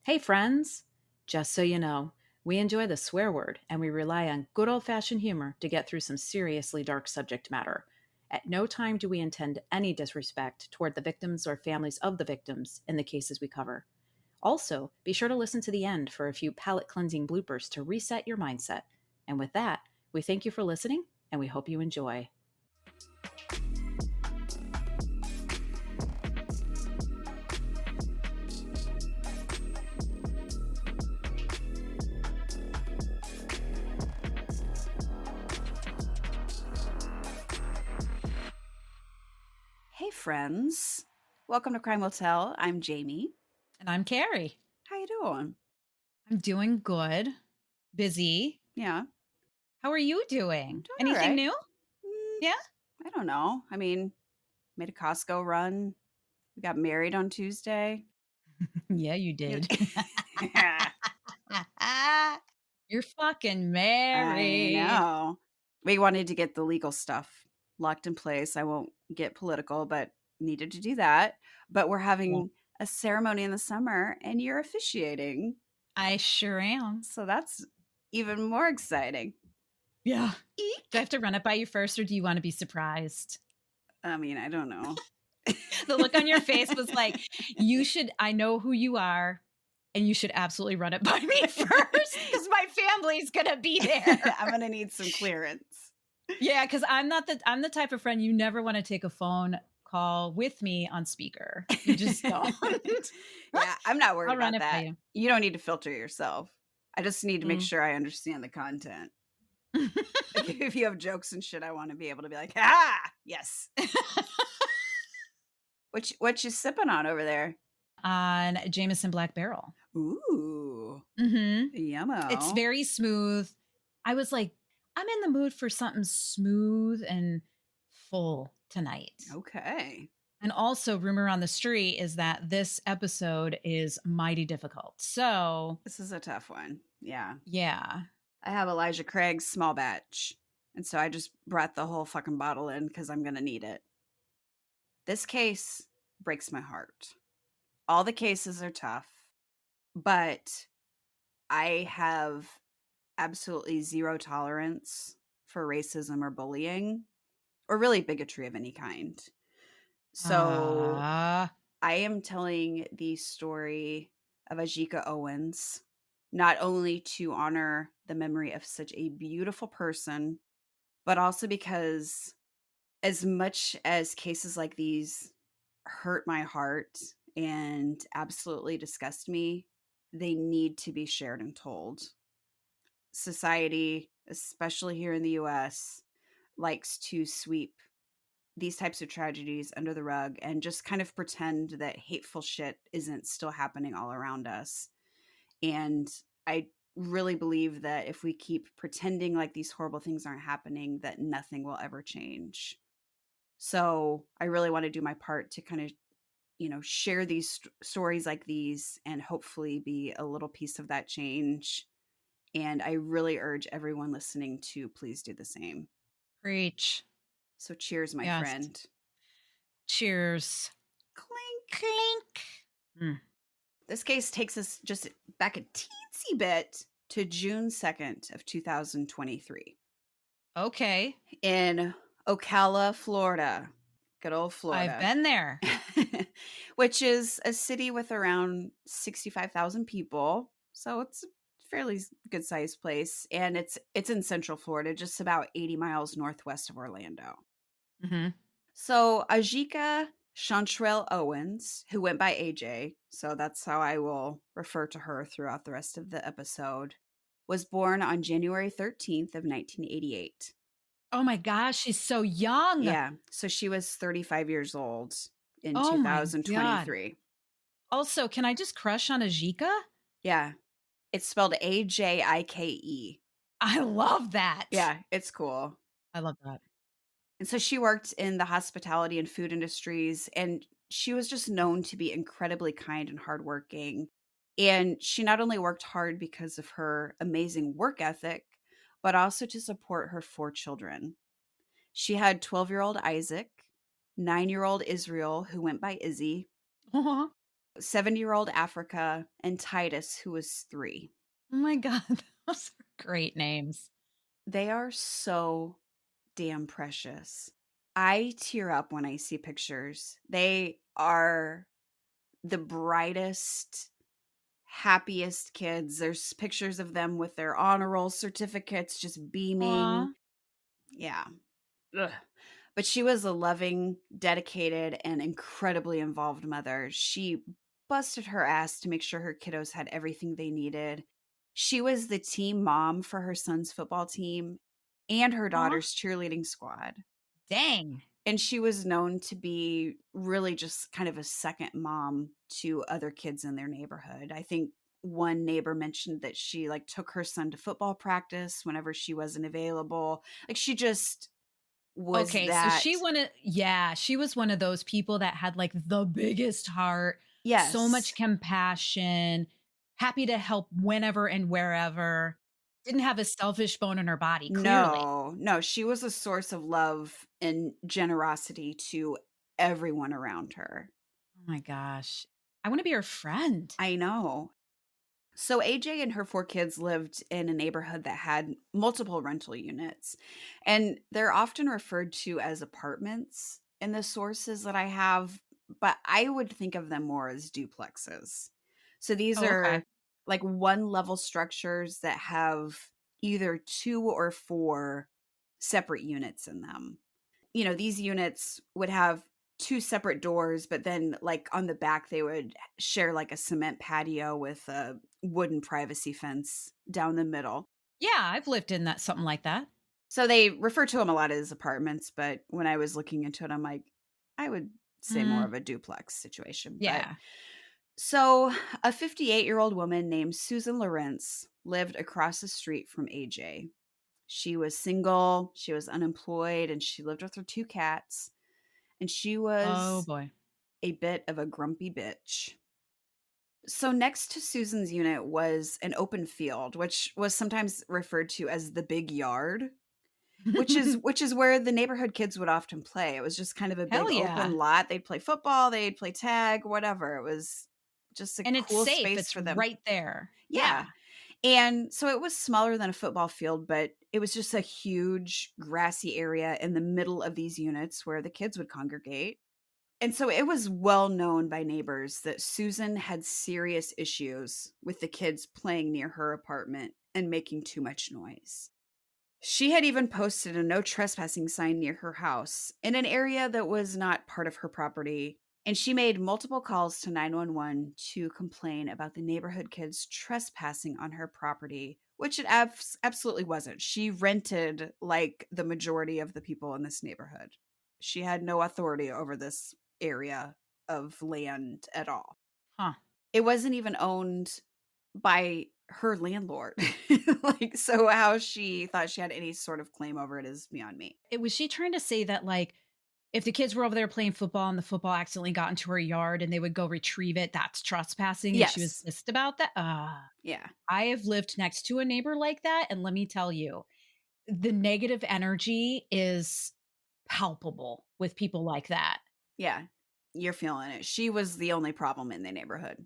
Hey, friends! Just so you know, we enjoy the swear word and we rely on good old fashioned humor to get through some seriously dark subject matter. At no time do we intend any disrespect toward the victims or families of the victims in the cases we cover. Also, be sure to listen to the end for a few palate cleansing bloopers to reset your mindset. And with that, we thank you for listening and we hope you enjoy. Hey friends, welcome to Crime Will Tell. I'm Jamie. And I'm Carrie. How you doing? I'm doing good. Busy. Yeah, How are you doing? doing all Anything right. new? Mm, Yeah? I don't know. Made a Costco run. We got married on Tuesday. Yeah, you You- did. Yeah, You're fucking I married. know. We wanted to get the legal stuff locked in place. I won't get political, but needed to do that. But we're Yeah. having a ceremony in the summer, and you're officiating, I sure am. so that's even more exciting. Yeah. Do I Eek. have to run it by you first or do you want to be surprised? I don't know. The look on your face was like, I know who you are, and you should absolutely run it by me first because my family's gonna be there. I'm gonna need some clearance. Yeah, because I'm the type of friend you never want to take a phone call with me on speaker. You just don't. Yeah, I'm not worried I'll run about it by that. you. You don't need to filter yourself. I just need to make Mm. sure I understand the content. Like, if you have jokes and shit, I want to be able to be like, ah, yes. What you sipping on over there? On Jameson Black Barrel. Ooh, Mm-hmm. It's yummo. very smooth. I was like, I'm in the mood for something smooth and full tonight. Okay. And also, rumor on the street is that this episode is mighty difficult. So, This is a tough one. Yeah. yeah. I have Elijah Craig's small batch. And so I just brought the whole fucking bottle in because I'm going to need it. This case breaks my heart. All the cases are tough, but I have absolutely zero tolerance for racism or bullying or really bigotry of any kind. So Ah, I am telling the story of Ajike Owens, not only to honor the memory of such a beautiful person, but also because as much as cases like these hurt my heart and absolutely disgust me, they need to be shared and told. Society, especially here in the US, likes to sweep these types of tragedies under the rug and just kind of pretend that hateful shit isn't still happening all around us. And I really believe that if we keep pretending like these horrible things aren't happening, that nothing will ever change. So I really want to do my part to kind of, share these stories like these and hopefully be a little piece of that change. And I really urge everyone listening to please do the same. preach. So cheers, my Yes. friend. Cheers. Clink. Clink. Mm. This case takes us just back a teensy bit to June 2nd of 2023 Okay. in Ocala, Florida. Good old Florida. I've been there. Which is a city with around 65,000 people. So it's a fairly good sized place. And it's in central Florida, just about 80 miles northwest of Orlando. Mm-hmm. So Ajike Chantrell Owens, who went by AJ, so that's how I will refer to her throughout the rest of the episode, was born on January 13th of 1988. Oh my gosh, she's so young. Yeah, so she was 35 years old in Oh my God. 2023. Also, can I just crush on Ajika? Yeah, it's spelled Ajike. I love that. Yeah, it's cool. I love that. And so she worked in the hospitality and food industries, and she was just known to be incredibly kind and hardworking. And she not only worked hard because of her amazing work ethic, but also to support her 4 children. She had 12-year-old Isaac, 9-year-old Israel, who went by Izzy, Uh-huh. 7-year-old Africa, and Titus, who was 3. Oh my god, those are great names. They are so damn precious. I tear up when I see pictures. They are the brightest, happiest kids. There's pictures of them with their honor roll certificates just Aw. beaming. Yeah. Ugh. But she was a loving, dedicated, and incredibly involved mother. She busted her ass to make sure her kiddos had everything they needed. She was the team mom for her son's football team and her Aw. daughter's cheerleading squad. Dang. And she was known to be really just kind of a second mom to other kids in their neighborhood. I think one neighbor mentioned that she like took her son to football practice whenever she wasn't available. Like she just was Okay, so that. she was one of those people that had, like, the biggest heart, so much Yes. compassion, happy to help whenever and wherever, didn't have a selfish bone in her body, clearly. No, no, she was a source of love and generosity to everyone around her. Oh my gosh. I wanna be her friend. I know. So AJ and her 4 kids lived in a neighborhood that had multiple rental units, and they're often referred to as apartments in the sources that I have, but I would think of them more as duplexes. So these Oh, okay. are like one-level structures that have either 2 or 4 separate units in them. These units would have 2 separate doors, but then, like, on the back, they would share, like, a cement patio with a wooden privacy fence down the middle. Yeah, I've lived in that something like that. So they refer to them a lot as apartments, but when I was looking into it, I'm like, I would say more Mm, of a duplex situation. But yeah. so a 58-year-old woman named Susan Lorincz lived across the street from AJ. She was single, she was unemployed, and she lived with her 2 cats, and she Oh, was boy. a bit of a grumpy bitch. So next to Susan's unit was an open field, which was sometimes referred to as the big yard, which is where the neighborhood kids would often play. It was just kind of a Hell big open yeah. lot. They'd play football, they'd play tag, whatever. It was just a And it's cool safe, space it's for them. right there. Yeah. Yeah. And so it was smaller than a football field, but it was just a huge grassy area in the middle of these units where the kids would congregate. And so it was well known by neighbors that Susan had serious issues with the kids playing near her apartment and making too much noise. She had even posted a no trespassing sign near her house in an area that was not part of her property. And she made multiple calls to 911 to complain about the neighborhood kids trespassing on her property, which it absolutely wasn't. She rented like the majority of the people in this neighborhood. She had no authority over this area of land at all. Huh. It wasn't even owned by her landlord. Like, so how she thought she had any sort of claim over it is beyond me. Was she trying to say that, like, if the kids were over there playing football and the football accidentally got into her yard and they would go retrieve it, that's trespassing and she was Yes. pissed about that? Yeah. I have lived next to a neighbor like that, and let me tell you, the negative energy is palpable with people like that. Yeah. You're feeling it. She was the only problem in the neighborhood.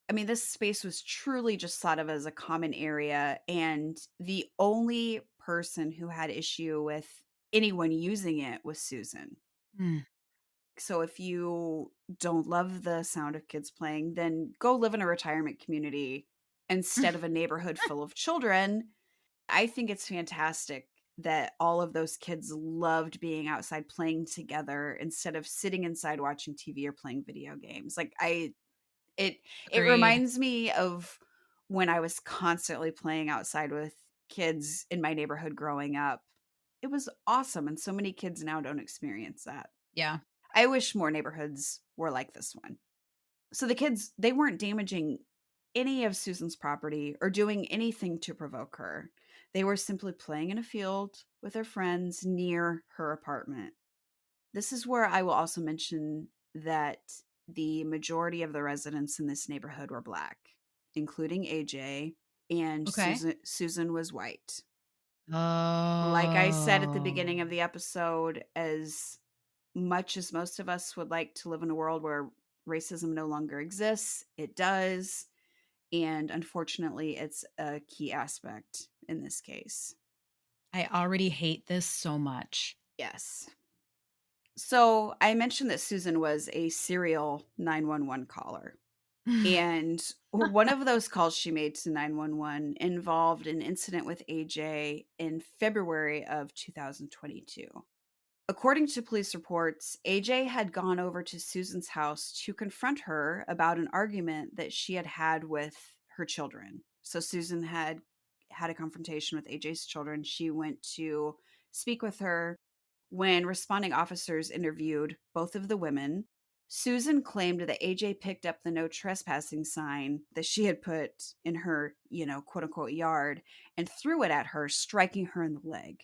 I mean, this space was truly just thought of as a common area, and the only person who had issue with anyone using it was Susan. Mm. So if you don't love the sound of kids playing, then go live in a retirement community instead of a neighborhood full of children. I think it's fantastic that all of those kids loved being outside playing together instead of sitting inside watching TV or playing video games. Like it it Agreed. reminds me of when I was constantly playing outside with kids in my neighborhood growing up. It was awesome, and so many kids now don't experience that. Yeah. I wish more neighborhoods were like this one. So the kids, they weren't damaging any of Susan's property or doing anything to provoke her. They were simply playing in a field with their friends near her apartment. This is where I will also mention that the majority of the residents in this neighborhood were black, including AJ, and Okay. Susan was white. Like I said at the beginning Oh. of the episode, as much as most of us would like to live in a world where racism no longer exists. It does. And unfortunately, it's a key aspect in this case. I already hate this so much. Yes. So I mentioned that Susan was a serial 911 caller. And one of those calls she made to 911 involved an incident with AJ in February of 2022. According to police reports, AJ had gone over to Susan's house to confront her about an argument that she had had with her children. So Susan had a confrontation with AJ's children. She went to speak with her. When responding officers interviewed both of the women, Susan claimed that AJ picked up the no trespassing sign that she had put in her, quote unquote yard and threw it at her, striking her in the leg.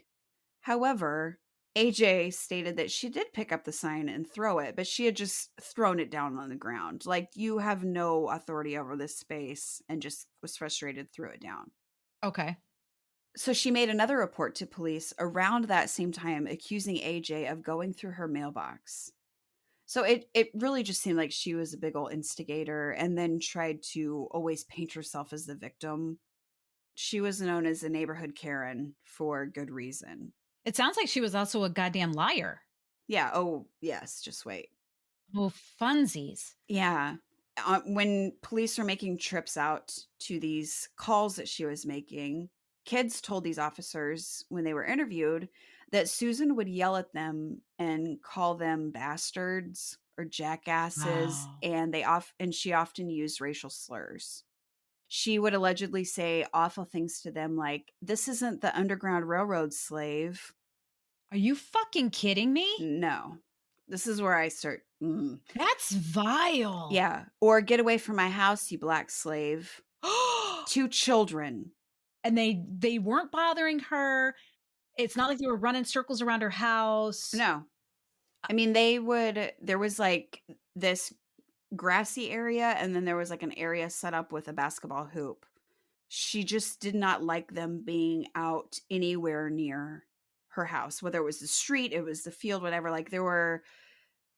However, AJ stated that she did pick up the sign and throw it, but she had just thrown it down on the ground. Like, you have no authority over this space, and just was frustrated, threw it down. Okay. So she made another report to police around that same time, accusing AJ of going through her mailbox. So it really just seemed like she was a big old instigator, and then tried to always paint herself as the victim. She was known as a neighborhood Karen for good reason. It sounds like she was also a goddamn liar. Yeah. Oh, yes. Just wait. Oh, funsies. Yeah. When police were making trips out to these calls that she was making, kids told these officers when they were interviewed that Susan would yell at them and call them bastards or jackasses, Wow. and she often used racial slurs. She would allegedly say awful things to them like, "This isn't the Underground Railroad, slave." Are you fucking kidding me? No. This is where I start. That's vile. Yeah. Or, "Get away from my house, you black slave." Two children. And they weren't bothering her. It's not like they were running circles around her house. No. I mean, there was like this grassy area, and then there was like an area set up with a basketball hoop. She just did not like them being out anywhere near her house, whether it was the street, it was the field, whatever. Like, there were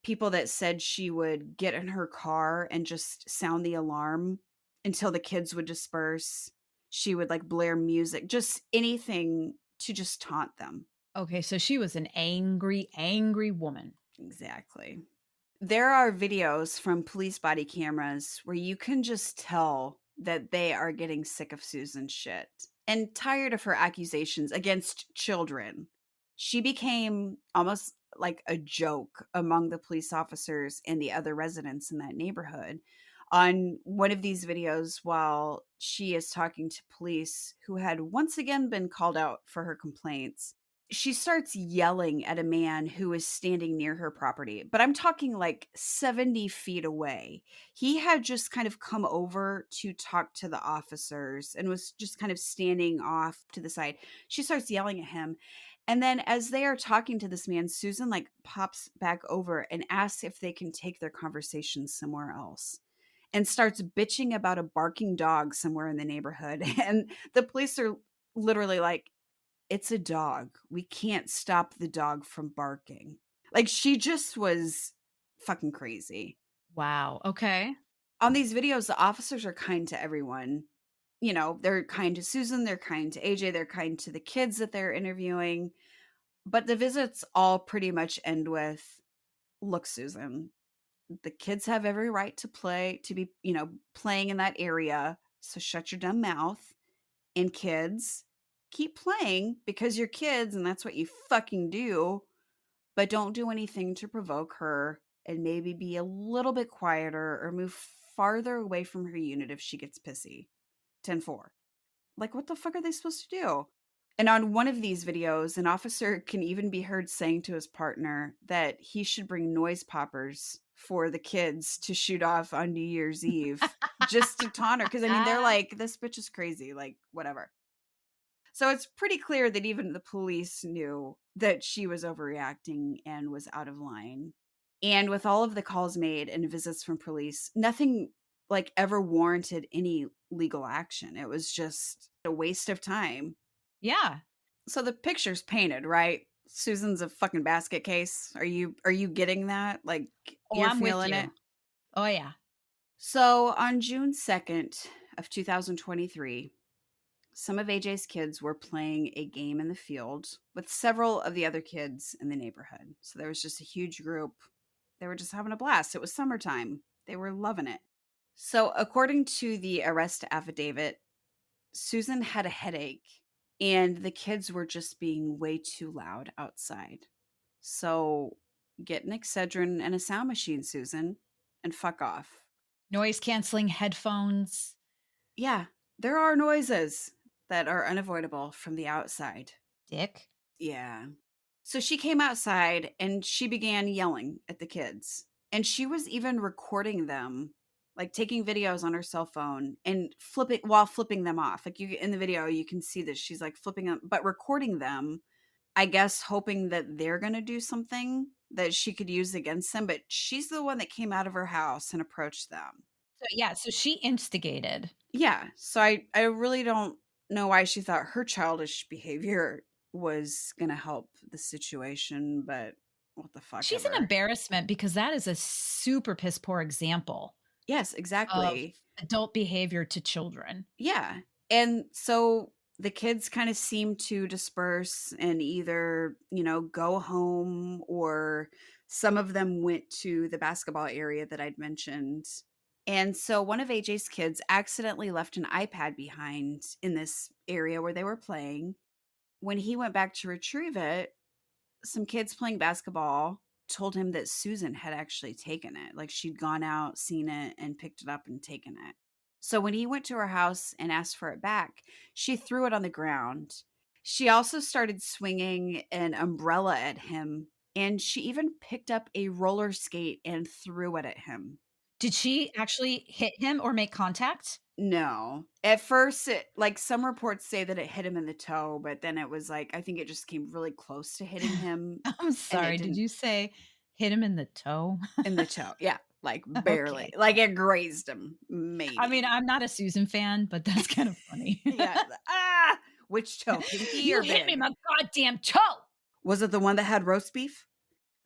people that said she would get in her car and just sound the alarm until the kids would disperse. She would like blare music, just anything to just taunt them. Okay, so she was an angry, angry woman. Exactly. There are videos from police body cameras where you can just tell that they are getting sick of Susan's shit and tired of her accusations against children. She became almost like a joke among the police officers and the other residents in that neighborhood. On one of these videos, while she is talking to police who had once again been called out for her complaints, she starts yelling at a man who is standing near her property, but I'm talking like 70 feet away. He had just kind of come over to talk to the officers and was just kind of standing off to the side. She starts yelling at him. And then as they are talking to this man, Susan like pops back over and asks if they can take their conversation somewhere else, and starts bitching about a barking dog somewhere in the neighborhood. And the police are literally like, "It's a dog. We can't stop the dog from barking." Like, she just was fucking crazy. Wow. Okay. On these videos, the officers are kind to everyone. They're kind to Susan, they're kind to AJ, they're kind to the kids that they're interviewing. But the visits all pretty much end with, "Look, Susan, the kids have every right to be, playing in that area. So shut your dumb mouth. And kids, keep playing because you're kids and that's what you fucking do. But don't do anything to provoke her, and maybe be a little bit quieter or move farther away from her unit if she gets pissy." 10-4. Like, what the fuck are they supposed to do? And on one of these videos, an officer can even be heard saying to his partner that he should bring noise poppers for the kids to shoot off on New Year's Eve just to taunt her. Because, I mean, they're like, "This bitch is crazy," like, whatever. So it's pretty clear that even the police knew that she was overreacting and was out of line. And with all of the calls made and visits from police, nothing like ever warranted any legal action. It was just a waste of time. Yeah. So the picture's painted, right? Susan's a fucking basket case. Are you getting that? Like, Oh, you're I'm with feeling it? you. Oh, yeah. So on June 2nd of 2023, some of AJ's kids were playing a game in the field with several of the other kids in the neighborhood. So there was just a huge group. They were just having a blast. It was summertime. They were loving it. So, according to the arrest affidavit, Susan had a headache and the kids were just being way too loud outside. So, get an Excedrin and a sound machine, Susan, and fuck off. Noise canceling headphones. Yeah, there are noises that are unavoidable from the outside. Dick. Yeah. So she came outside and she began yelling at the kids. And she was even recording them, like taking videos on her cell phone and flipping them off. Like you in the video, you can see that she's like flipping them, but recording them, I guess hoping that they're going to do something that she could use against them. But she's the one that came out of her house and approached them. So, yeah, so she instigated. Yeah. So I really don't know why she thought her childish behavior was going to help the situation, but what the fuck She's an ever. embarrassment because that is a super piss poor example Yes, of exactly. adult behavior to children. Yeah. And so the kids kind of seem to disperse and either, go home, or some of them went to the basketball area that I'd mentioned. And so one of AJ's kids accidentally left an iPad behind in this area where they were playing. When he went back to retrieve it, some kids playing basketball told him that Susan had actually taken it. Like she'd gone out, seen it, and picked it up and taken it. So when he went to her house and asked for it back, she threw it on the ground. She also started swinging an umbrella at him, and she even picked up a roller skate and threw it at him. Did she actually hit him or make contact? No. At first, like some reports say that it hit him in the toe, but then it was like, I think it just came really close to hitting him I'm and it sorry, did didn't. you say hit him in the toe? In the toe, yeah, like barely, Okay. like it grazed him, I mean, maybe. I'm not a Susan fan, but that's kind of funny. Yeah, which toe, pinky "You or hit me in big? my goddamn toe!" Was it the one that had roast beef?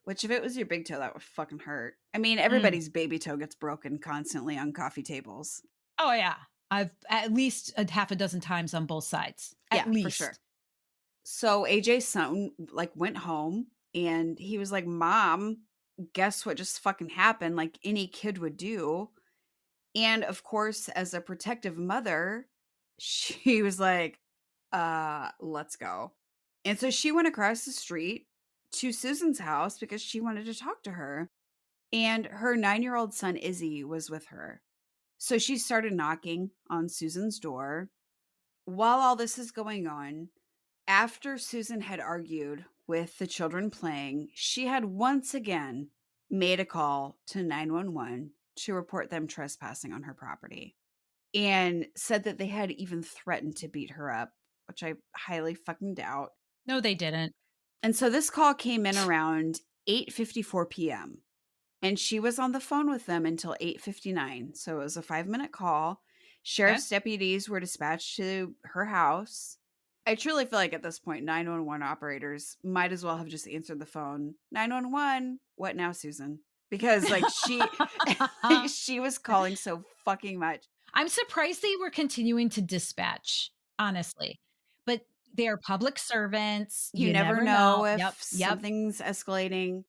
Which if it was your big toe, that would fucking hurt. I mean, Mm. everybody's baby toe gets broken constantly on coffee tables. Oh, yeah. I've at least a half a dozen times on both sides. At Yeah, for sure. least. So AJ's son like went home and he was like, "Mom, guess what just fucking happened?" Like any kid would do. And of course, as a protective mother, she was like, let's go." And so she went across the street to Susan's house because she wanted to talk to her. And her 9-year-old son, Izzy, was with her. So she started knocking on Susan's door. While all this is going on, after Susan had argued with the children playing, she had once again made a call to 911 to report them trespassing on her property and said that they had even threatened to beat her up, which I highly fucking doubt. No, they didn't. And so this call came in around 8:54 p.m. and she was on the phone with them until 8:59. So it was a 5-minute call. Okay. Sheriff's deputies were dispatched to her house. I truly feel like at this point 911 operators might as well have just answered the phone. 911, what now, Susan? Because like she was calling so fucking much. I'm surprised they were continuing to dispatch, honestly. But they are public servants. You You never never know know. if Yep, yep. something's escalating.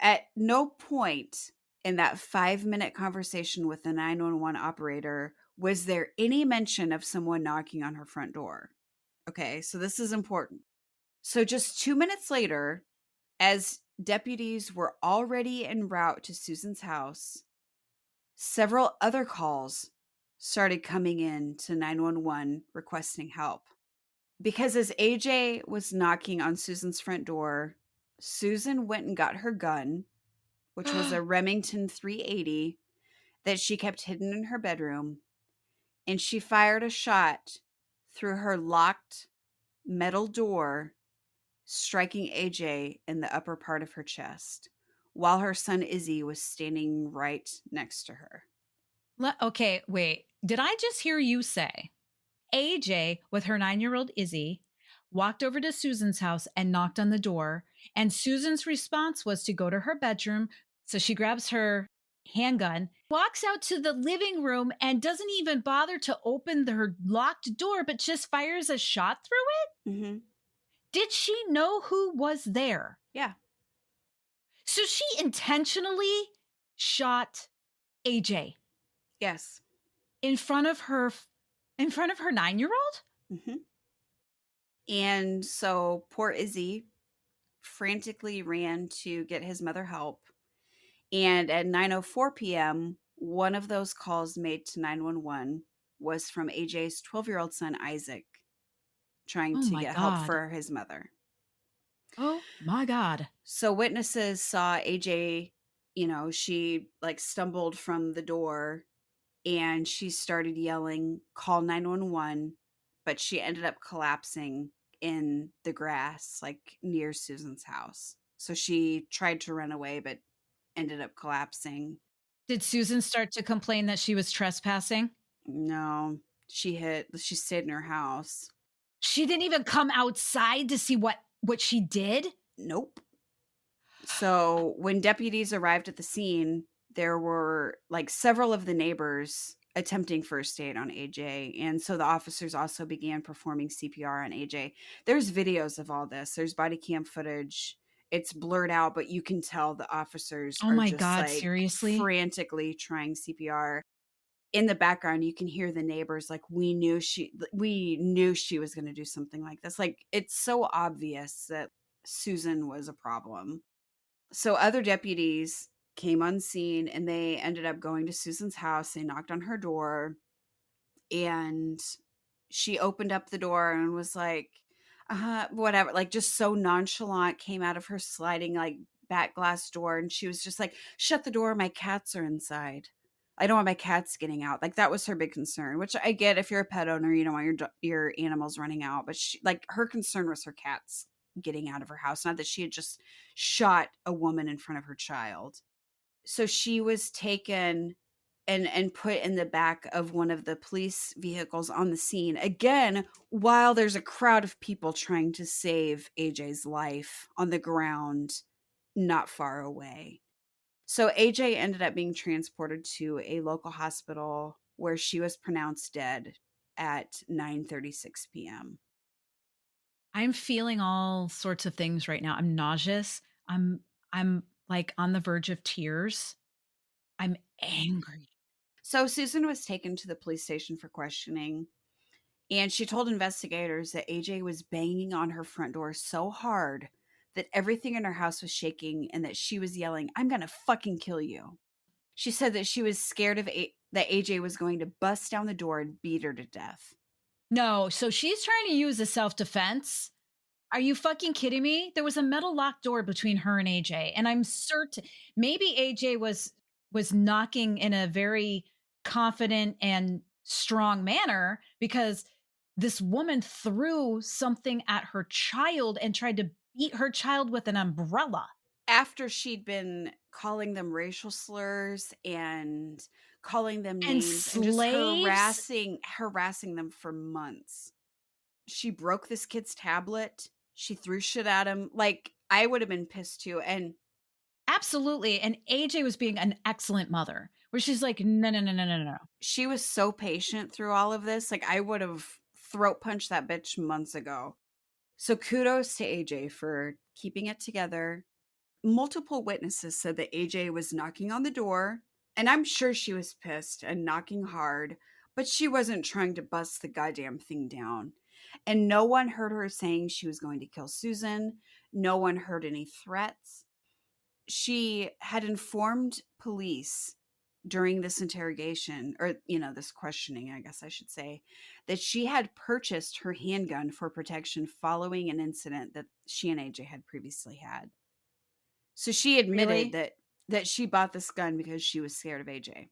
At no point in that 5-minute conversation with the 911 operator was there any mention of someone knocking on her front door. Okay, so this is important. So just 2 minutes later, as deputies were already en route to Susan's house, several other calls started coming in to 911 requesting help. Because as AJ was knocking on Susan's front door, Susan went and got her gun, which was a Remington 380 that she kept hidden in her bedroom, and she fired a shot through her locked metal door, striking AJ in the upper part of her chest, while her son Izzy was standing right next to her. Okay, wait. Did I just hear you say AJ with her 9-year-old Izzy walked over to Susan's house and knocked on the door, and Susan's response was to go to her bedroom. So she grabs her handgun, walks out to the living room and doesn't even bother to open her locked door, but just fires a shot through it? Mhm. Did she know who was there? Yeah. So she intentionally shot AJ Yes. in front of her in front of her 9-year-old? Mhm. And so poor Izzy frantically ran to get his mother help. And at 9:04 p.m., one of those calls made to 911 was from AJ's 12-year-old son Isaac trying Oh to my get help god. for his mother. Oh my god. So witnesses saw AJ, she like stumbled from the door and she started yelling, "Call 911," but she ended up collapsing in the grass, like near Susan's house. So she tried to run away, but ended up collapsing. Did Susan start to complain that she was trespassing? No, she stayed in her house. She didn't even come outside to see what she did? Nope. So when deputies arrived at the scene, there were like several of the neighbors attempting first aid on AJ. And so the officers also began performing CPR on AJ. There's videos of all this, there's body cam footage. It's blurred out, but you can tell the officers Oh are my just god, like seriously? frantically trying CPR. In the background, you can hear the neighbors like, we knew she was going to do something like this. Like, it's so obvious that Susan was a problem. So other deputies came on scene and they ended up going to Susan's house. They knocked on her door and she opened up the door and was like, whatever, like just so nonchalant, came out of her sliding like back glass door. And she was just like, shut the door. My cats are inside. I don't want my cats getting out. Like that was her big concern, which I get if you're a pet owner, you don't want your animals running out. But she, like her concern was her cats getting out of her house, not that she had just shot a woman in front of her child. So she was taken and put in the back of one of the police vehicles on the scene again while there's a crowd of people trying to save AJ's life on the ground not far away. So AJ ended up being transported to a local hospital where she was pronounced dead at 9:36 p.m. I'm feeling all sorts of things right now. I'm nauseous. I'm like on the verge of tears. I'm angry. So Susan was taken to the police station for questioning. And she told investigators that AJ was banging on her front door so hard that everything in her house was shaking and that she was yelling, "I'm going to fucking kill you." She said that she was scared that AJ was going to bust down the door and beat her to death. No, so she's trying to use a self-defense. Are you fucking kidding me? There was a metal locked door between her and AJ, and I'm certain maybe AJ was knocking in a very confident and strong manner because this woman threw something at her child and tried to beat her child with an umbrella. After she'd been calling them racial slurs and calling them And names and just slaves? harassing them for months. She broke this kid's tablet. She threw shit at him. Like I would have been pissed too. And Absolutely. And AJ was being an excellent mother, where she's like, no, no, no, no, no, no. she was so patient through all of this. Like I would have throat punched that bitch months ago. So kudos to AJ for keeping it together. Multiple witnesses said that AJ was knocking on the door, and I'm sure she was pissed and knocking hard, but she wasn't trying to bust the goddamn thing down. And no one heard her saying she was going to kill Susan. No one heard any threats. She had informed police during this interrogation, or this questioning, I guess I should say, that she had purchased her handgun for protection following an incident that she and AJ had previously had. So she admitted Really? that she bought this gun because she was scared of AJ.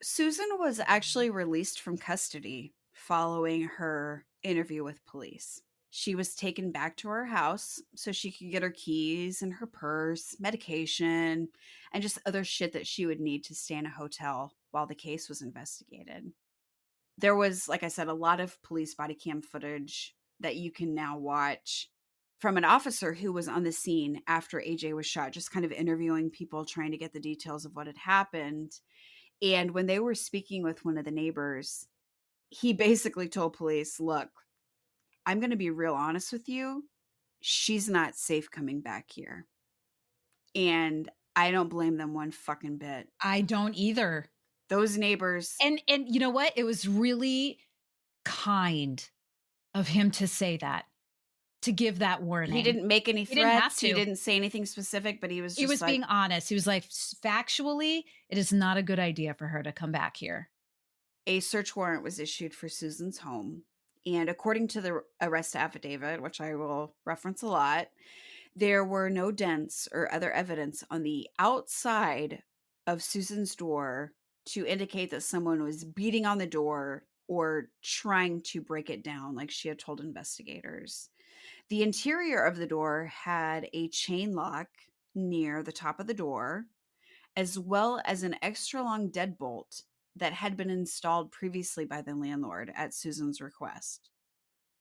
Susan was actually released from custody following her interview with police. She was taken back to her house so she could get her keys and her purse, medication, and just other shit that she would need to stay in a hotel while the case was investigated. There was, like I said, a lot of police body cam footage that you can now watch. from an officer who was on the scene after AJ was shot, just kind of interviewing people, trying to get the details of what had happened. And when they were speaking with one of the neighbors, he basically told police, look, I'm going to be real honest with you. She's not safe coming back here. And I don't blame them one fucking bit. I don't either. Those neighbors, And you know what? It was really kind of him to say that, to give that he warning. didn't make any He didn't have threats. He to. didn't say anything specific, but he was He just was like, being honest. He was like, Factually, it is not a good idea for her to come back here." a search warrant was issued for Susan's home. And according to the arrest affidavit, which I will reference a lot, there were no dents or other evidence on the outside of Susan's door to indicate that someone was beating on the door or trying to break it down, like she had told investigators. The interior of the door had a chain lock near the top of the door, as well as an extra long deadbolt that had been installed previously by the landlord at Susan's request.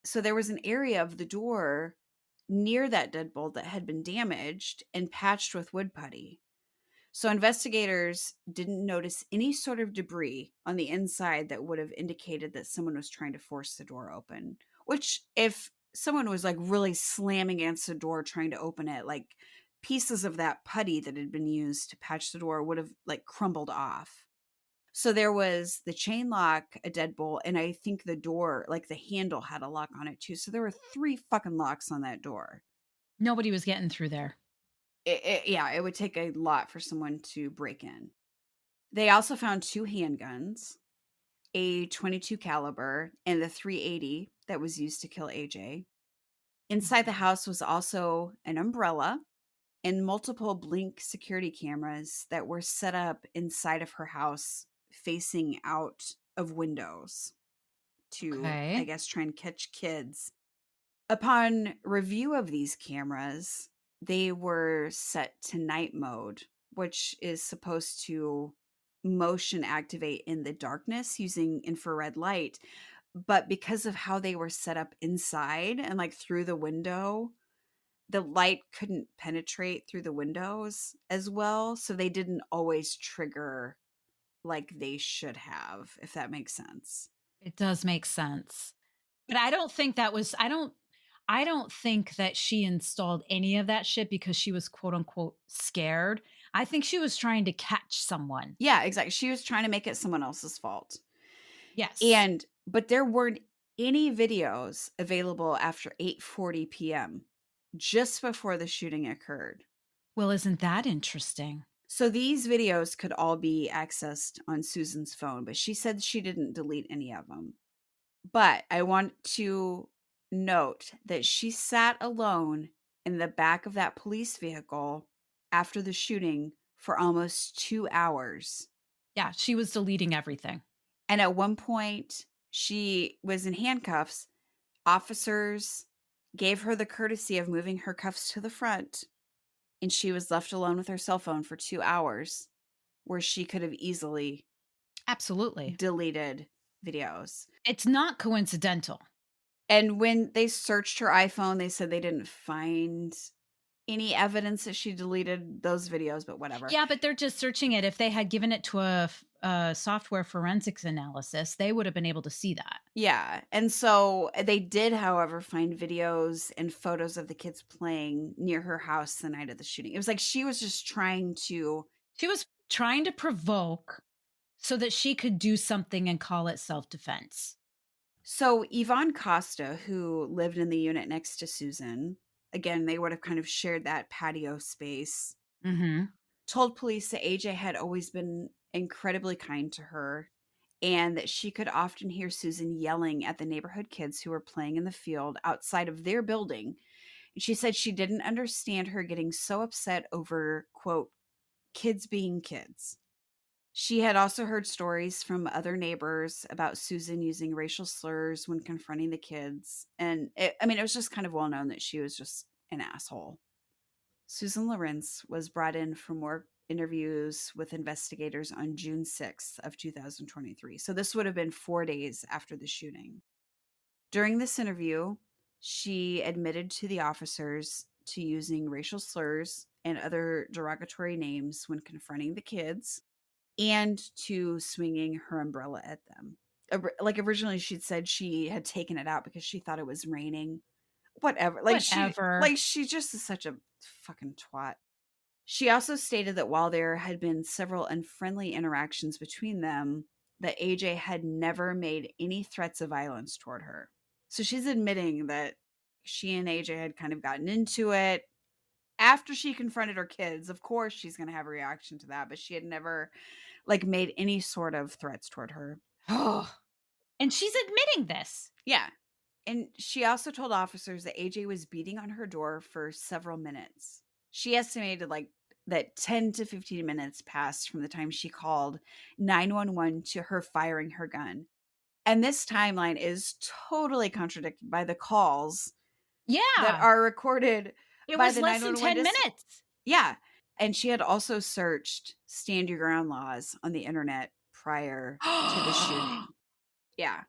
So there was an area of the door near that deadbolt that had been damaged and patched with wood putty. So investigators didn't notice any sort of debris on the inside that would have indicated that someone was trying to force the door open. Which, if someone was like really slamming against the door trying to open it, like pieces of that putty that had been used to patch the door would have like crumbled off. So there was the chain lock, a deadbolt, and I think the door, like the handle had a lock on it too. So there were 3 fucking locks on that door. Nobody was getting through there. Yeah, it would take a lot for someone to break in. They also found 2 handguns, a 22 caliber and the 380 that was used to kill AJ. Inside the house was also an umbrella and multiple Blink security cameras that were set up inside of her house facing out of windows to, I Okay. guess, try and catch kids. Upon review of these cameras, they were set to night mode, which is supposed to motion activate in the darkness using infrared light. But because of how they were set up inside and like through the window, the light couldn't penetrate through the windows as well. So they didn't always trigger like they should have, if that makes sense. It does make sense. But I don't think that she installed any of that shit because she was quote unquote scared. I think she was trying to catch someone. Yeah, exactly. She was trying to make it someone else's fault. Yes. And but there weren't any videos available after 8:40 p.m. just before the shooting occurred. Well, isn't that interesting? So these videos could all be accessed on Susan's phone, but she said she didn't delete any of them. But I want to note that she sat alone in the back of that police vehicle after the shooting for almost 2 hours. Yeah, she was deleting everything. And at one point, she was in handcuffs. Officers gave her the courtesy of moving her cuffs to the front, and she was left alone with her cell phone for 2 hours, where she could have easily Absolutely. deleted videos. It's not coincidental. And when they searched her iPhone, they said they didn't find any evidence that she deleted those videos, but whatever. Yeah, but they're just searching it. If they had given it to a software forensics analysis, they would have been able to see that. Yeah. And so they did, however, find videos and photos of the kids playing near her house the night of the shooting. It was like she was just trying to. She was trying to provoke so that she could do something and call it self-defense. So Yvonne Costa, who lived in the unit next to Susan, again, they would have kind of shared that patio space, Mhm. told police that AJ had always been incredibly kind to her and that she could often hear Susan yelling at the neighborhood kids who were playing in the field outside of their building. And she said she didn't understand her getting so upset over, quote, kids being kids. She had also heard stories from other neighbors about Susan using racial slurs when confronting the kids. And it was just kind of well known that she was just an asshole. Susan Lorincz was brought in for more interviews with investigators on June 6th of 2023. So this would have been 4 days after the shooting. During this interview, She admitted to the officers to using racial slurs and other derogatory names when confronting the kids and to swinging her umbrella at them. Like originally she'd said she had taken it out because she thought it was raining. Whatever. Whatever. She just is such a fucking twat. She also stated that while there had been several unfriendly interactions between them, that AJ had never made any threats of violence toward her. So she's admitting that she and AJ had kind of gotten into it after she confronted her kids. Of course, she's going to have a reaction to that, but she had never like made any sort of threats toward her. Oh, and she's admitting this. Yeah. And she also told officers that AJ was beating on her door for several minutes. She estimated like that 10 to 15 minutes passed from the time she called 911 to her firing her gun. And this timeline is totally contradicted by the calls that Yeah. are recorded It by was the less than 911 10 minutes. yeah. And she had also searched stand your ground laws on the internet prior to the shooting. Yeah.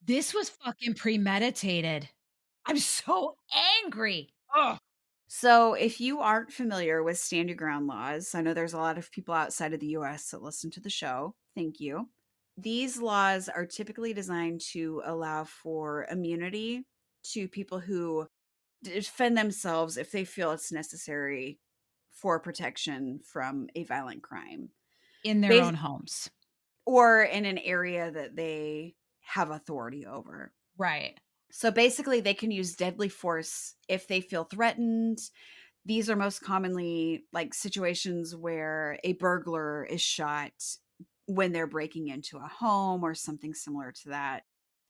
This was fucking premeditated. I'm so angry. Oh. So, if you aren't familiar with stand your ground laws, I know there's a lot of people outside of the US that listen to the show. Thank you. These laws are typically designed to allow for immunity to people who defend themselves if they feel it's necessary for protection from a violent crime. In their Bas- own homes. or in an area that they have authority over. Right. So basically, they can use deadly force if they feel threatened. These are most commonly like situations where a burglar is shot when they're breaking into a home or something similar to that.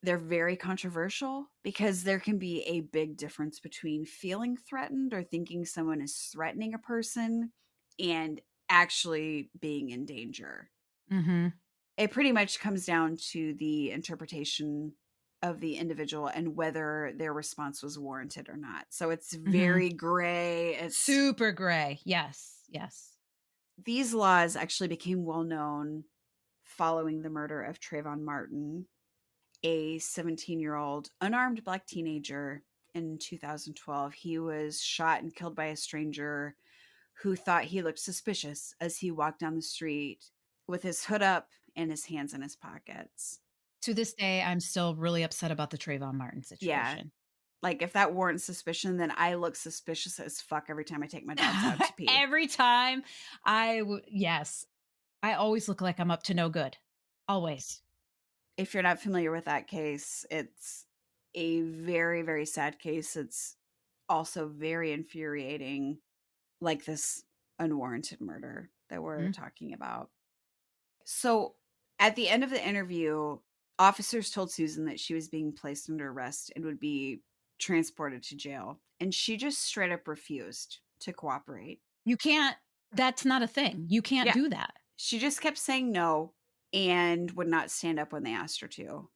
They're very controversial because there can be a big difference between feeling threatened or thinking someone is threatening a person and actually being in danger. Mhm. It pretty much comes down to the interpretation of the individual and whether their response was warranted or not. So it's Mhm. very gray. It's Super gray. Yes. Yes. these laws actually became well known following the murder of Trayvon Martin, a 17-year-old unarmed black teenager in 2012. He was shot and killed by a stranger who thought he looked suspicious as he walked down the street with his hood up and his hands in his pockets. To this day, I'm still really upset about the Trayvon Martin Yeah. situation. Like, if that warrants suspicion, then I look suspicious as fuck every time I take my dogs out to pee. Every time yes, I always look like I'm up to no good. Always. If you're not familiar with that case, it's a very, very sad case. It's also very infuriating, like this unwarranted murder that we're Mhm. talking about. So, at the end of the interview, officers told Susan that she was being placed under arrest and would be transported to jail. And she just straight up refused to cooperate. You can't that's not a thing. You can't Yeah. do that. She just kept saying no and would not stand up when they asked her to.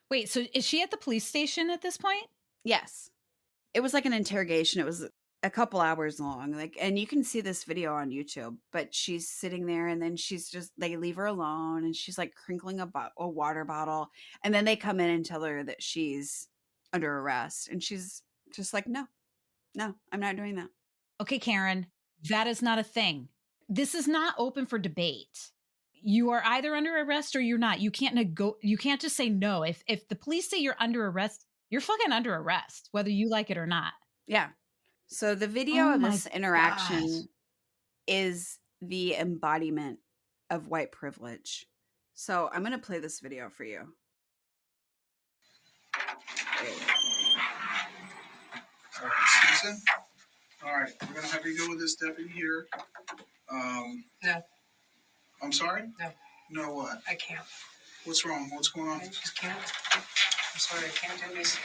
Wait, so is she at the police station at this point? Yes. It was like an interrogation. It was a couple hours long. Like, and you can see this video on YouTube, but she's sitting there and then she's just, they leave her alone and she's like crinkling a water bottle. And then they come in and tell her that she's under arrest. And she's just like, no, no, I'm not doing that. Okay, Karen, that is not a thing. This is not open for debate. You are either under arrest or you're not. You can't just say no. If the police say you're under arrest, you're fucking under arrest, whether you like it or not. Yeah. So the video Oh of my this god. interaction is the embodiment of white privilege. So I'm going to play this video for you. All right, Susan. All right, we're going to have you go with this deputy here. No, I'm sorry? No. No what? I can't. What's wrong? What's going on? I just can't. I'm sorry, I can't do this.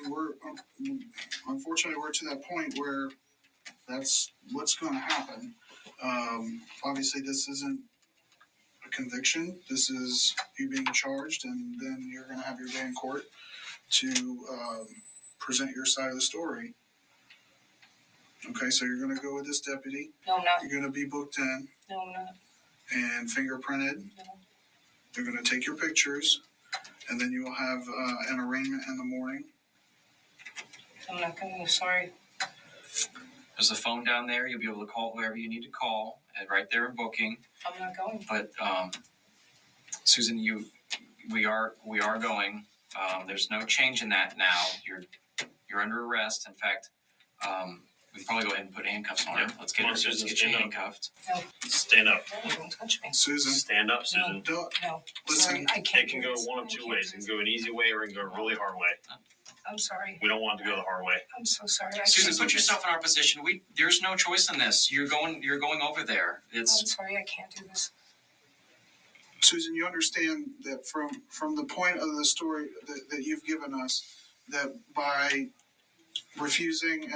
Well, I mean, unfortunately, we're to that point where that's what's going to happen. Obviously, this isn't a conviction. This is you being charged, and then you're going to have your day in court to present your side of the story. Okay, so you're going to go with this deputy. No, I'm not. You're going to be booked in No, I'm not. and fingerprinted. No. They're going to take your pictures. and then you will have an arraignment in the morning. I'm not going. I'm sorry. There's a phone down there. You'll be able to call whoever you need to call, and right there in booking. I'm not going. But Susan, we are going. There's no change in that now. You're under arrest. In fact, we can probably go ahead and put handcuffs on her. Let's get her. Susan, get you handcuffed. No. Stand up. No, don't touch me. Susan, Stand up, Susan. don't, No. Listen, Sorry, I can't. It can go one of two ways. It can go an easy way or it can go a really hard way. I'm sorry. We don't want it to go the hard way. I'm so sorry. Susan, put yourself in our position. There's no choice in this. You're going over there. I'm sorry. I can't do this. Susan, you understand that from the point of the story that you've given us, that by refusing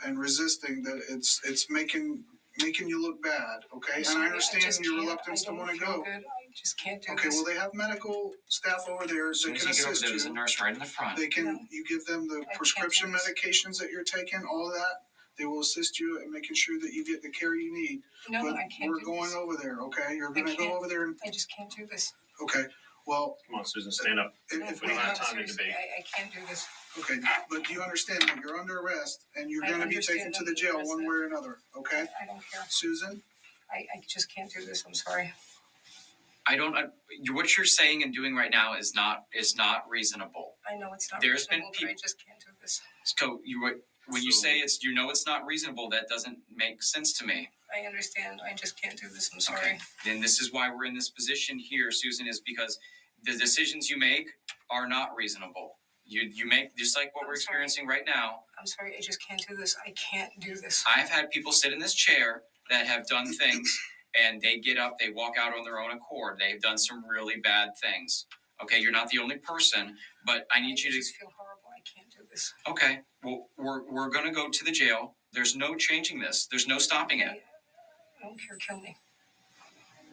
and resisting, that it's making you look bad, okay? And I understand your reluctance to want to go. Good. I just can't do Okay, this. well, they have medical staff over there that can assist There's a you. nurse right in the front. They can, No. you give them the I prescription can't do medications that you're taking, all that. They will assist you in making sure that you get the care you need. No, But I can't we're do going this. over there, okay? You're I going to go can't. over there and, I just can't do this. okay, well, Come on, Susan, stand up. if We don't we have have, time to Seriously, debate. I can't do this. okay, but do you understand that you're under arrest and you're I going to be understand taken to under the jail arrest. one way or another, okay? I don't care. Susan? I just can't do this. I'm sorry. I don't. What you're saying and doing right now is not reasonable. I know it's not There's been reasonable, but I people- just can't do this. So when you say it's not reasonable, that doesn't make sense to me. I understand. I just can't do this. I'm sorry. Okay. Then this is why we're in this position here, Susan, is because the decisions you make are not reasonable. You make just like what I'm we're sorry. experiencing right now. I'm sorry. I just can't do this. I can't do this. I've had people sit in this chair that have done things and they get up, they walk out on their own accord. They've done some really bad things. Okay, you're not the only person, but I need you to. just feel horrible. I can't do this. Okay, well, we're gonna go to the jail. There's no changing this. There's no stopping it. I don't care. Kill me.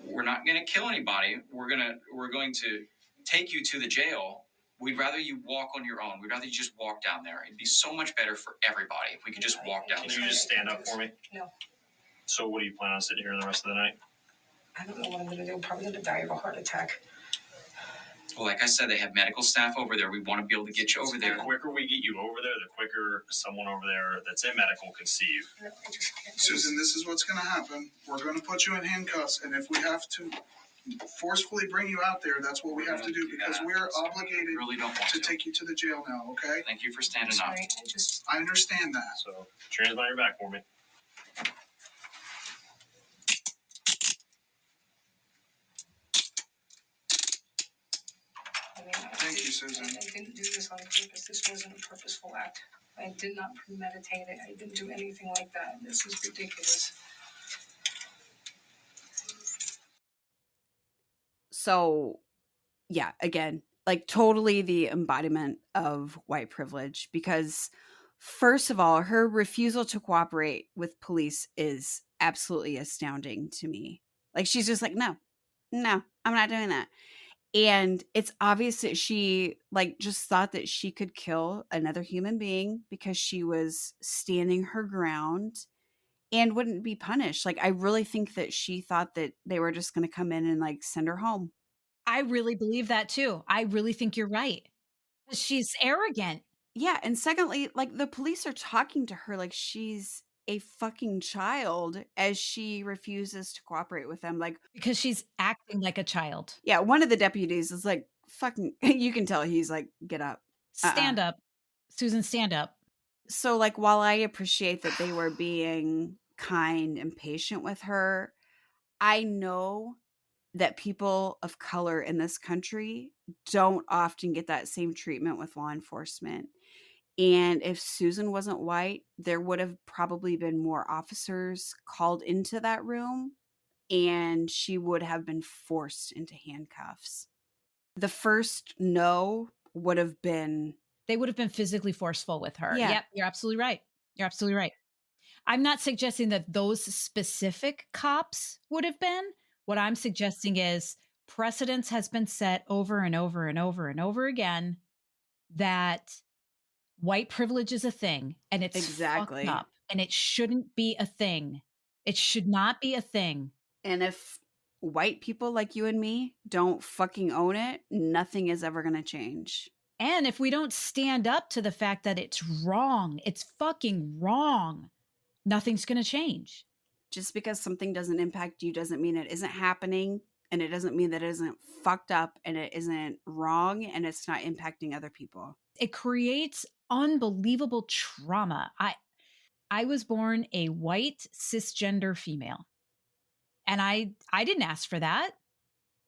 We're not gonna kill anybody. We're going to take you to the jail. We'd rather you walk on your own. We'd rather you just walk down there. It'd be so much better for everybody if we could just walk down Can there. you just stand up for me? No. So what do you plan on sitting here the rest of the night? I don't know what I'm going to do. I'm probably going to die of a heart attack. Well, like I said, they have medical staff over there. We want to be able to get you over there. The quicker we get you over there, the quicker someone over there that's in medical can see you. No, I just can't do Susan, this is what's going to happen. We're going to put you in handcuffs, and if we have to forcefully bring you out there, that's what we have to do because we're obligated I really don't want to take you to the jail now, okay? Thank you for I'm standing up. sorry. I understand that. So, put your hands behind your back for me. Thank you, Susan. I didn't do this on purpose. This wasn't a purposeful act. I did not premeditate it. I didn't do anything like that. This is ridiculous. So, yeah, again, like totally the embodiment of white privilege because, first of all, her refusal to cooperate with police is absolutely astounding to me. Like, she's just like, no, I'm not doing that. And it's obvious that she like just thought that she could kill another human being because she was standing her ground and wouldn't be punished. Like, I really think that she thought that they were just going to come in and like send her home. I really believe that too. I really think you're right. She's arrogant. Yeah. And secondly, like the police are talking to her like she's a fucking child as she refuses to cooperate with them. Like, Because she's acting like a child. yeah, one of the deputies is like, fucking, you can tell he's like, get up. Stand up. Susan, stand up. So, like, while I appreciate that they were being kind and patient with her, I know that people of color in this country don't often get that same treatment with law enforcement. And if Susan wasn't white, there would have probably been more officers called into that room and she would have been forced into handcuffs. The first no would have been. They would have been physically forceful with her. Yeah. Yep, you're absolutely right. You're absolutely right. I'm not suggesting that those specific cops would have been. What I'm suggesting is precedence has been set over and over and over and over again that white privilege is a thing and it's Exactly. fucked up and it shouldn't be a thing. It should not be a thing. And if white people like you and me don't fucking own it, nothing is ever going to change. And if we don't stand up to the fact that it's wrong, it's fucking wrong, nothing's going to change. Just because something doesn't impact you doesn't mean it isn't happening, and it doesn't mean that it isn't fucked up and it isn't wrong and it's not impacting other people. It creates unbelievable trauma. I was born a white cisgender female. And I didn't ask for that.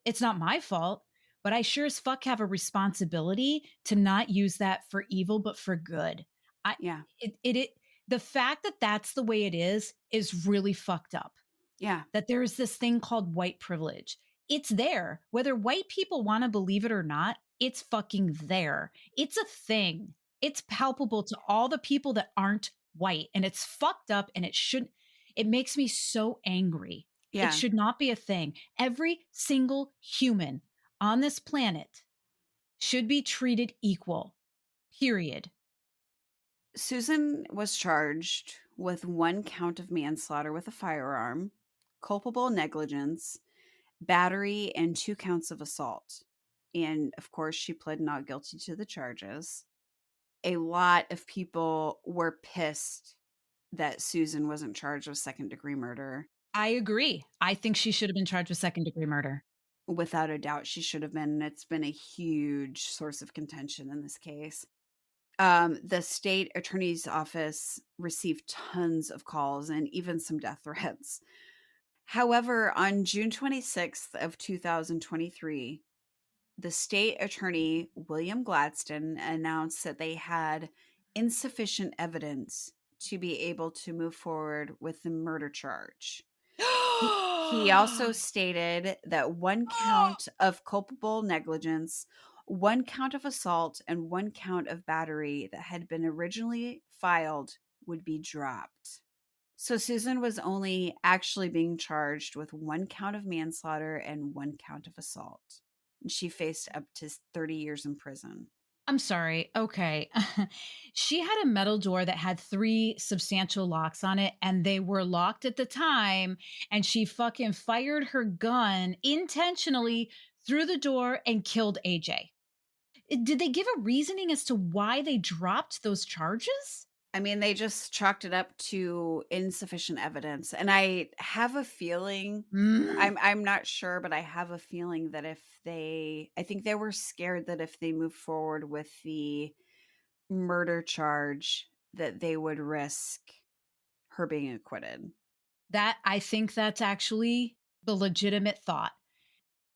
It's not my fault, but I sure as fuck have a responsibility to not use that for evil but for good. I Yeah. it the fact that that's the way it is really fucked up. Yeah. That there is this thing called white privilege. It's there. Whether white people want to believe it or not, it's fucking there. It's a thing. It's palpable to all the people that aren't white. And it's fucked up and it makes me so angry. Yeah. It should not be a thing. Every single human on this planet should be treated equal. Period. Susan was charged with 1 count of manslaughter with a firearm, culpable negligence, battery, and 2 counts of assault. And of course, she pled not guilty to the charges. A lot of people were pissed that Susan wasn't charged with second-degree murder. I agree. I think she should have been charged with second-degree murder. Without a doubt, she should have been. And it's been a huge source of contention in this case. The state attorney's office received tons of calls and even some death threats. However, on June 26th of 2023, the state attorney, William Gladstone, announced that they had insufficient evidence to be able to move forward with the murder charge. He also stated that 1 count of culpable negligence, 1 count of assault, and 1 count of battery that had been originally filed would be dropped. So Susan was only actually being charged with 1 count of manslaughter and 1 count of assault. She faced up to 30 years in prison. I'm sorry. Okay. She had a metal door that had 3 substantial locks on it, and they were locked at the time. And she fucking fired her gun intentionally through the door and killed AJ. Did they give a reasoning as to why they dropped those charges? I mean, they just chalked it up to insufficient evidence. And I have a feeling, I'm not sure, but I have a feeling that I think they were scared that if they moved forward with the murder charge, that they would risk her being acquitted. I think that's actually the legitimate thought.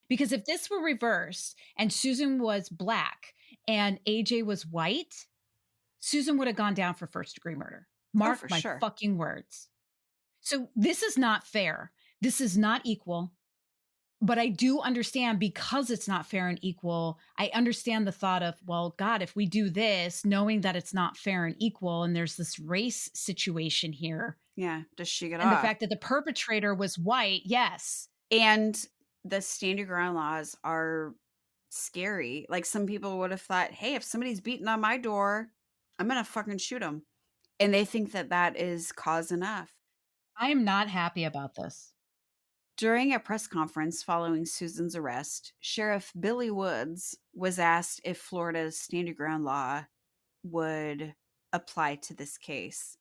Because if this were reversed and Susan was black and AJ was white, Susan would have gone down for first-degree murder. Mark my fucking words. So this is not fair. This is not equal. But I do understand, because it's not fair and equal, I understand the thought of, well, God, if we do this, knowing that it's not fair and equal, and there's this race situation here. Yeah. Does she get off? And the fact that the perpetrator was white, yes. And the stand your ground laws are scary. Like, some people would have thought, hey, if somebody's beating on my door, I'm going to fucking shoot them. And they think that that is cause enough. I am not happy about this. During a press conference following Susan's arrest, Sheriff Billy Woods was asked if Florida's stand your ground law would apply to this case,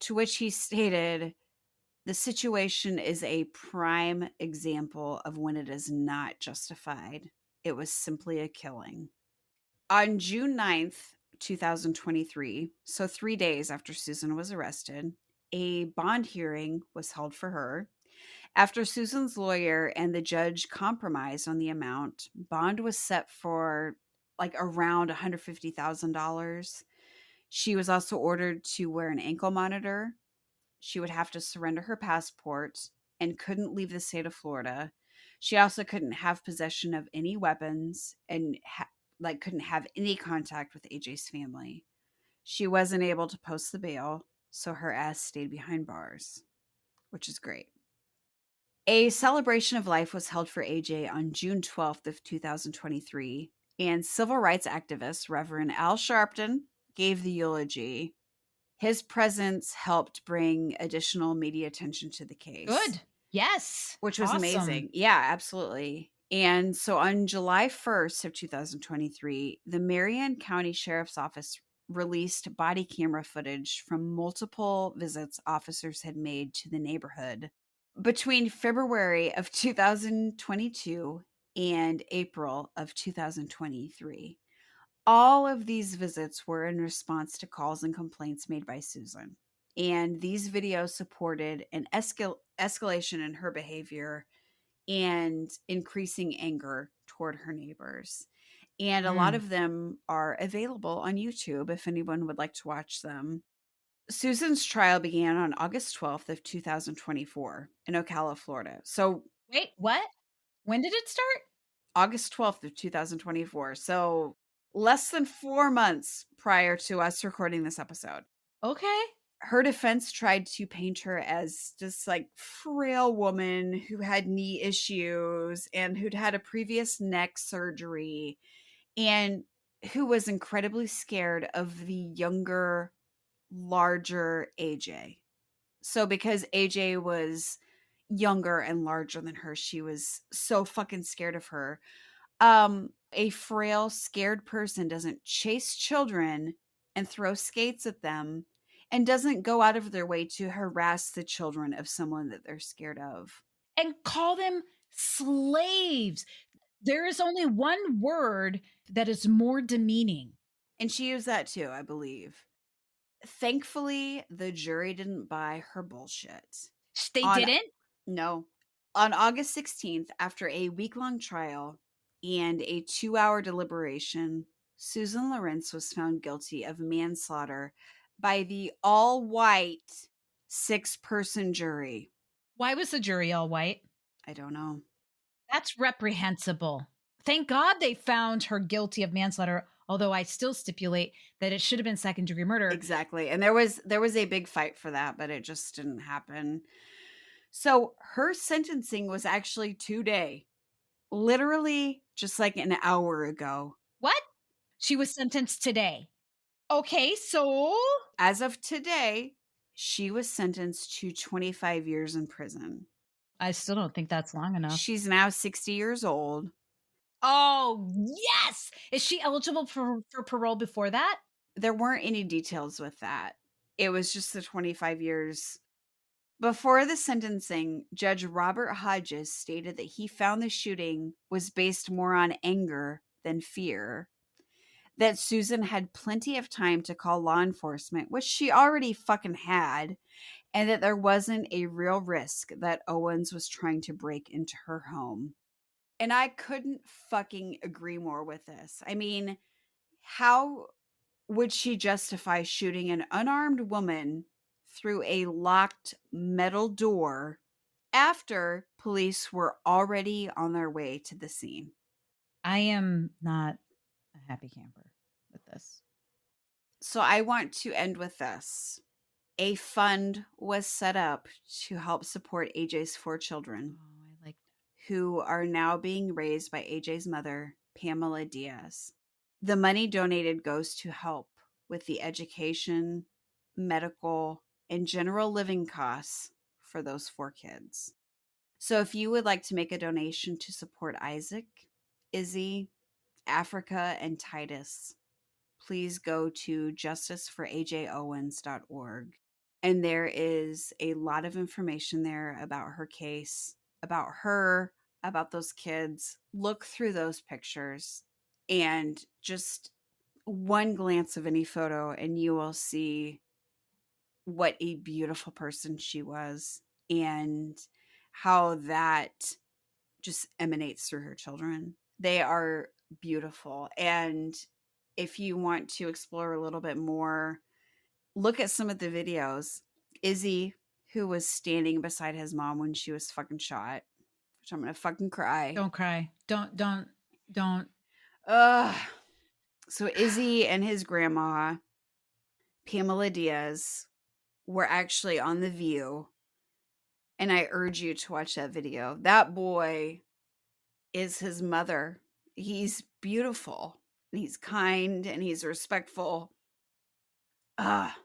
to which he stated, the situation is a prime example of when it is not justified. It was simply a killing. On June 9th, 2023, so 3 days after Susan was arrested, a bond hearing was held for her. After Susan's lawyer and the judge compromised on the amount, bond was set for like around $150,000. She was also ordered to wear an ankle monitor. She would have to surrender her passport and couldn't leave the state of Florida. She also couldn't have possession of any weapons and couldn't have any contact with AJ's family. She wasn't able to post the bail, so her ass stayed behind bars, which is great. A celebration of life was held for AJ on June 12th of 2023, and civil rights activist Reverend Al Sharpton gave the eulogy. His presence helped bring additional media attention to the case. Good. Yes. which was Awesome. amazing. Yeah, absolutely. And so on July 1st of 2023, the Marion County Sheriff's Office released body camera footage from multiple visits officers had made to the neighborhood between February of 2022 and April of 2023. All of these visits were in response to calls and complaints made by Susan. And these videos supported an escalation in her behavior and increasing anger toward her neighbors. And a lot Mm. of them are available on YouTube if anyone would like to watch them. Susan's trial began on August 12th of 2024 in Ocala, Florida. So Wait, what? When did it start? August 12th of 2024. So less than 4 months prior to us recording this episode. Okay. Her defense tried to paint her as just like frail woman who had knee issues and who'd had a previous neck surgery and who was incredibly scared of the younger, larger AJ. So because AJ was younger and larger than her, she was so fucking scared of her. A frail, scared person doesn't chase children and throw skates at them and doesn't go out of their way to harass the children of someone that they're scared of. And call them slaves. There is only one word that is more demeaning. And she used that too, I believe. Thankfully, the jury didn't buy her bullshit. They On didn't? No. On August 16th, after a week-long trial and a 2-hour deliberation, Susan Lorincz was found guilty of manslaughter by the all-white 6-person jury. Why was the jury all white? I don't know. That's reprehensible. Thank God they found her guilty of manslaughter, although I still stipulate that it should have been second-degree murder. Exactly. And there was a big fight for that, but it just didn't happen. So her sentencing was actually today. Literally just like an hour ago. What? She was sentenced today. Okay, so As of today, she was sentenced to 25 years in prison. I still don't think that's long enough. She's now 60 years old. Oh, yes. Is she eligible for parole before that? There weren't any details with that. It was just the 25 years. Before the sentencing, Judge Robert Hodges stated that he found the shooting was based more on anger than fear. That Susan had plenty of time to call law enforcement, which she already fucking had, and that there wasn't a real risk that Owens was trying to break into her home. And I couldn't fucking agree more with this. I mean, how would she justify shooting an unarmed woman through a locked metal door after police were already on their way to the scene? I am not a happy camper with this. So I want to end with this. A fund was set up to help support AJ's 4 children, Oh, I like who are now being raised by AJ's mother, Pamela Diaz. The money donated goes to help with the education, medical, and general living costs for those 4 kids. So if you would like to make a donation to support Isaac, Izzy, Africa, and Titus, please go to justiceforajowens.org. And there is a lot of information there about her case, about her, about those kids. Look through those pictures and just one glance of any photo, and you will see what a beautiful person she was and how that just emanates through her children. They are beautiful. And if you want to explore a little bit more, look at some of the videos. Izzy, who was standing beside his mom when she was fucking shot, which I'm gonna fucking cry. Don't cry. Don't. Ugh. So Izzy and his grandma, Pamela Diaz, were actually on The View. And I urge you to watch that video. That boy is his mother. He's beautiful. And he's kind and he's respectful. Ah.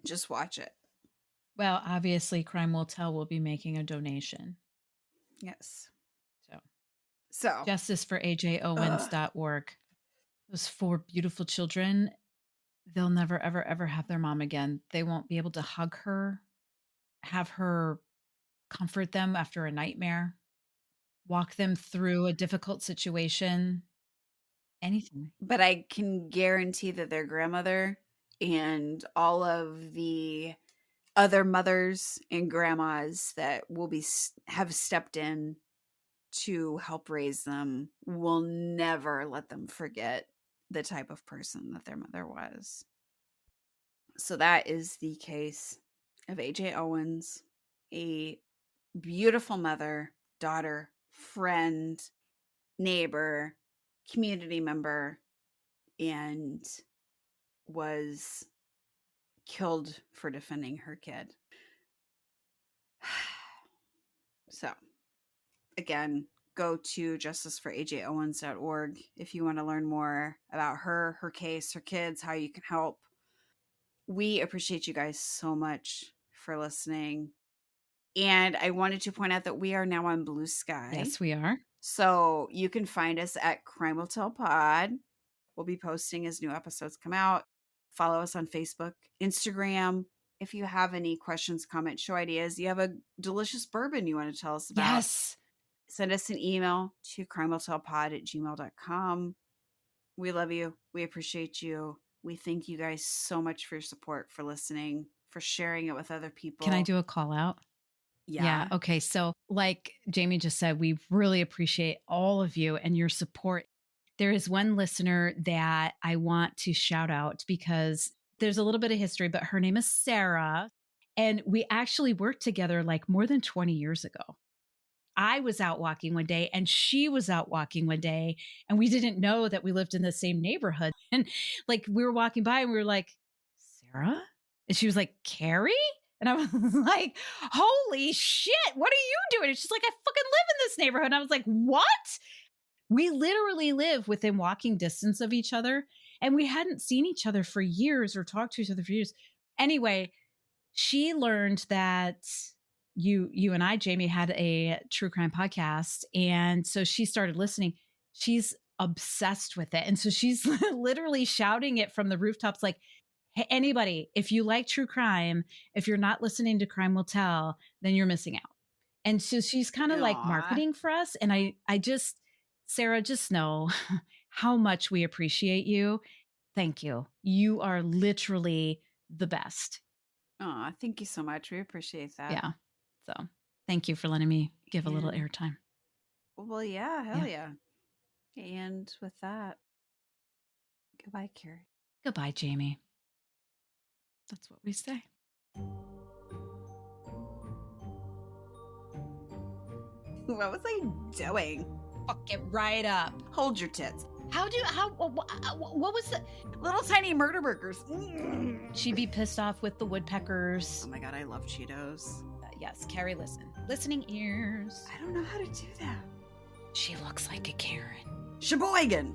Just watch it. Well, obviously, Crime Will Tell will be making a donation. Yes. So, So, ugh. justiceforajowens.org. Those 4 beautiful children, they'll never, ever, ever have their mom again. They won't be able to hug her, have her comfort them after a nightmare, walk them through a difficult situation, anything. But I can guarantee that their grandmother and all of the other mothers and grandmas that will be have stepped in to help raise them will never let them forget the type of person that their mother was. So that is the case of AJ Owens, a beautiful mother, daughter, friend, neighbor, community member, and was killed for defending her kid. So, again, go to justiceforajowens.org if you want to learn more about her, her case, her kids, how you can help. We appreciate you guys so much for listening. And I wanted to point out that we are now on Blue Sky. Yes, we are. So you can find us at Crime Will Tell Pod. We'll be posting as new episodes come out. Follow us on Facebook, Instagram. If you have any questions, comments, show ideas, you have a delicious bourbon you want to tell us about, Yes. send us an email to crimewilltellpod@gmail.com. We love you. We appreciate you. We thank you guys so much for your support, for listening, for sharing it with other people. Can I do a call out? Yeah. Okay. So, like Jamie just said, we really appreciate all of you and your support. There is one listener that I want to shout out because there's a little bit of history, but her name is Sarah. And we actually worked together like more than 20 years ago. I was out walking one day and she was out walking one day, and we didn't know that we lived in the same neighborhood. And like we were walking by and we were like, Sarah? And she was like, Carrie? And I was like, holy shit, what are you doing? And she's like, I fucking live in this neighborhood. And I was like, what? We literally live within walking distance of each other. And we hadn't seen each other for years or talked to each other for years. Anyway, she learned that you and I, Jamie, had a true crime podcast. And so she started listening. She's obsessed with it. And so she's literally shouting it from the rooftops like, hey, anybody, if you like true crime, if you're not listening to Crime Will Tell, then you're missing out. And so she's kind of like Aw. marketing for us. And I just, Sarah, just know how much we appreciate you. Thank you. You are literally the best. Aw, thank you so much. We appreciate that. Yeah. So thank you for letting me give a little And- airtime. Well, yeah, hell yeah. And with that, goodbye, Carrie. Goodbye, Jamie. That's what we say. What was I doing? Fuck it right up. Hold your tits. What was the? Little tiny murder burgers. She'd be pissed off with the woodpeckers. Oh my god, I love Cheetos. Yes, Carrie, listen. Listening ears. I don't know how to do that. She looks like a Karen. Sheboygan.